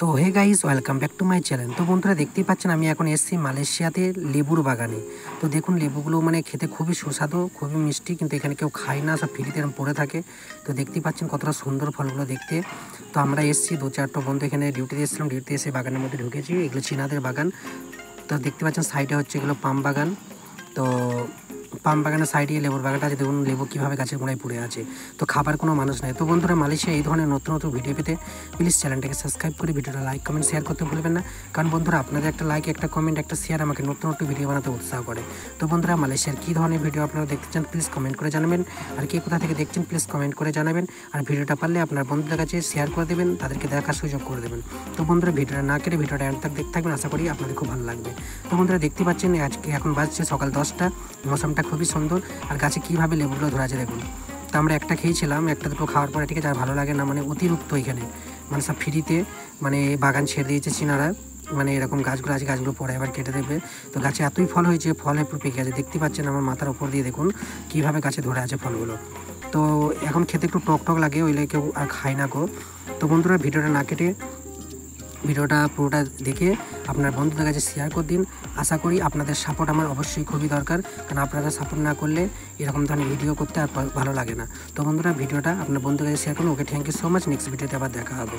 So hey guys, welcome back to my channel. তো বন্ধুরা দেখতেই পাচ্ছেন আমি এখন এসেছি মালয়েশিয়াতে লেবুর বাগানে। তো দেখুন লেবুগুলো মানে খেতে খুবই সুস্বাদু, খুবই মিষ্টি, কিন্তু এখানে কেউ খায় না, সব ফ্রিতে এরকম পড়ে থাকে। তো দেখতেই পাচ্ছেন কতটা সুন্দর ফলগুলো দেখতে। তো আমরা এসেছি 2-4টা বন্ধু এখানে ডিউটিতে এসেছিলাম, ডিউটিতে এসে বাগানের মধ্যে ঢুকেছি। এগুলো চীনাদের বাগান। তো দেখতে পাচ্ছেন সাইডে হচ্ছে এগুলো পাম বাগান। তো পাম বাগানের সাইডে লেবুর বাগানটা আছে, দেখুন লেবু কীভাবে গাছের গোড়ায় পড়ে আছে। তো খাবার কোনো মানুষ নেই। তো বন্ধুরা মালয়েশিয়া এই ধরনের নতুন নতুন ভিডিও পেতে প্লিজ চ্যানেলটাকে সাবস্ক্রাইব করে ভিডিওটা লাইক কমেন্ট শেয়ার করতে ভুলবেন না, কারণ বন্ধুরা আপনাদের একটা লাইক, একটা কমেন্ট, একটা শেয়ার আমাকে নতুন নতুন ভিডিও বানাতে উৎসাহ করে। তো বন্ধুরা মালয়েশিয়ার কী ধরনের ভিডিও আপনারা দেখতে চান প্লিজ কমেন্ট করে জানাবেন, আর কে কোথা থেকে দেখছেন প্লিজ কমেন্ট করে জানাবেন। আর ভিডিওটা পারলে আপনার বন্ধুদের কাছে শেয়ার করে দেবেন, তাদেরকে দেখার সুযোগ করে দেবেন। তো বন্ধুরা ভিডিওটা না কেটে ভিডিওটা এন্ড তক দেখতে থাকবেন, আশা করি আপনাদের খুব ভালো লাগবে। তো বন্ধুরা দেখতে পাচ্ছেন আজকে এখন বাজছে সকাল 10টা, মৌসুমটা খুবই সুন্দর, আর গাছে কীভাবে লেবুগুলো ধরা আছে দেখুন। তো আমরা একটা খেয়েছিলাম, একটা দুটো খাওয়ার পরে ঠিক আছে আর ভালো লাগে না, মানে অতিরিক্ত এখানে মানে সব ফ্রিতে মানে বাগান ছেড়ে দিয়েছে চীনারা, মানে এরকম গাছগুলো আছে, গাছগুলো পরে আবার কেটে দেবে। তো গাছে এতই ফল হয়েছে, ফলে পুরো পেকে গেছে। দেখতে পাচ্ছেন আমার মাথার উপর দিয়ে দেখুন কীভাবে গাছে ধরে আছে ফলগুলো। তো এখন খেতে একটু টক টক লাগে, ওইলে কেউ আর খায় না গো। তো বন্ধুরা ভিডিওটা না কেটে ভিডিওটা পুরোটা দেখে আপনার বন্ধুদের কাছে শেয়ার করে দিন। আশা করি আপনাদের সাপোর্ট আমার অবশ্যই খুবই দরকার, কারণ আপনারা সাপোর্ট না করলে এরকম ধরনের ভিডিও করতে আর ভালো লাগে না। তো বন্ধুরা ভিডিওটা আপনার বন্ধুদের কাছে শেয়ার করুন। Okay, thank you so much. Next ভিডিওতে আবার দেখা হবে।